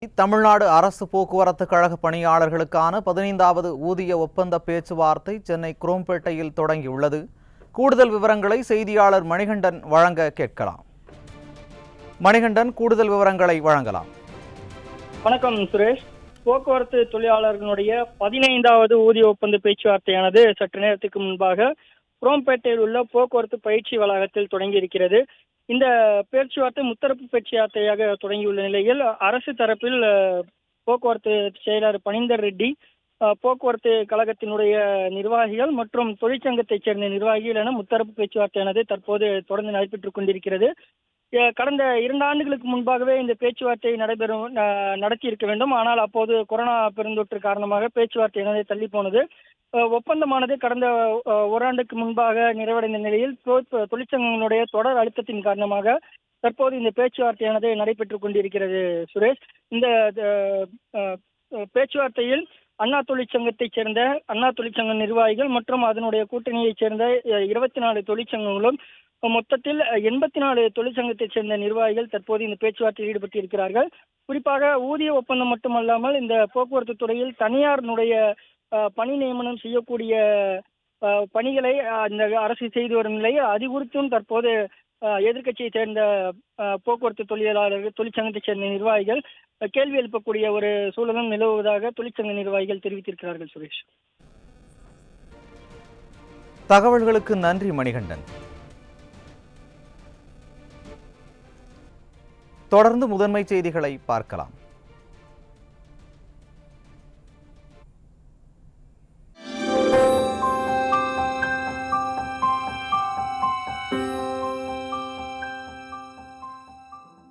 தமிழ்நாடு அரசு போக்குவரத்து கழக பணியாளர்களுக்கான 15வது ஊதிய ஒப்பந்த பேச்சுவார்த்தை சென்னை குரோம்பேட்டையில் தொடங்கியுள்ளது. கூடுதல் விவரங்களை செய்தியாளர் மணிகண்டன் வழங்க கேட்கலாம். மணிகண்டன், கூடுதல் விவரங்களை வழங்கலாம். வணக்கம் சுரேஷ். போக்குவரத்து தொழிலாளர்களுடைய 15வது ஊதிய ஒப்பந்த பேச்சுவார்த்தையானது சற்று நேரத்துக்கு முன்பாக குரோம்பேட்டையில் உள்ள போக்குவரத்து பயிற்சி வளாகத்தில் தொடங்கி இருக்கிறது. இந்த பேச்சுவார்த்தை முத்தரப்பு பேச்சுவார்த்தையாக தொடங்கியுள்ள நிலையில் அரசு தரப்பில் போக்குவரத்து செயலர் பனிந்தர் ரெட்டி, போக்குவரத்து கழகத்தினுடைய நிர்வாகிகள் மற்றும் தொழிற்சங்கத்தைச் சேர்ந்த நிர்வாகிகள் என முத்தரப்பு பேச்சுவார்த்தையானது தற்போது தொடர்ந்து நடைபெற்றுக் கொண்டிருக்கிறது. கடந்த 2 ஆண்டுகளுக்கு முன்பாகவே இந்த பேச்சுவார்த்தை நடத்தி இருக்க வேண்டும். ஆனால் அப்போது கொரோனா பெருந்தொற்று காரணமாக பேச்சுவார்த்தை தள்ளி போனது. ஒப்பந்தமானது கடந்த ஓராண்டுக்கு முன்பாக நிறைவடைந்த நிலையில் தொழிற்சங்கங்களுடைய தொடர் அழுத்தத்தின் காரணமாக தற்போது இந்த பேச்சுவார்த்தையானது நடைபெற்றுக் கொண்டிருக்கிறது. சுரேஷ், இந்த பேச்சுவார்த்தையில் அண்ணா தொழிற்சங்கத்தைச் சேர்ந்த அண்ணா தொழிற்சங்க நிர்வாகிகள் மற்றும் அதனுடைய கூட்டணியைச் சேர்ந்த 24 தொழிற்சங்கங்களும் மொத்தத்தில் 84 தொழிற்சங்கத்தைச் சேர்ந்த நிர்வாகிகள் தற்போது இந்த பேச்சுவார்த்தையில் ஈடுபட்டு இருக்கிறார்கள். குறிப்பாக ஊதிய ஒப்பந்தம் மட்டுமல்லாமல் இந்த போக்குவரத்து துறையில் தனியாருடைய பணி நியமனம் செய்யக்கூடிய பணிகளை இந்த அரசு செய்து வரும் நிலையில் அது குறித்தும் தற்போது எதிர்க்கட்சியை சேர்ந்த போக்குவரத்து தொழிலாளர்கள் தொழிற்சங்கத்தைச் சேர்ந்த நிர்வாகிகள் கேள்வி எழுப்பக்கூடிய ஒரு சூழலும் நிலவுவதாக தொழிற்சங்க நிர்வாகிகள் தெரிவித்திருக்கிறார்கள். சுரேஷ், தகவல்களுக்கு நன்றி மணிகண்டன். தொடர்ந்து முதன்மை செய்திகளை பார்க்கலாம்.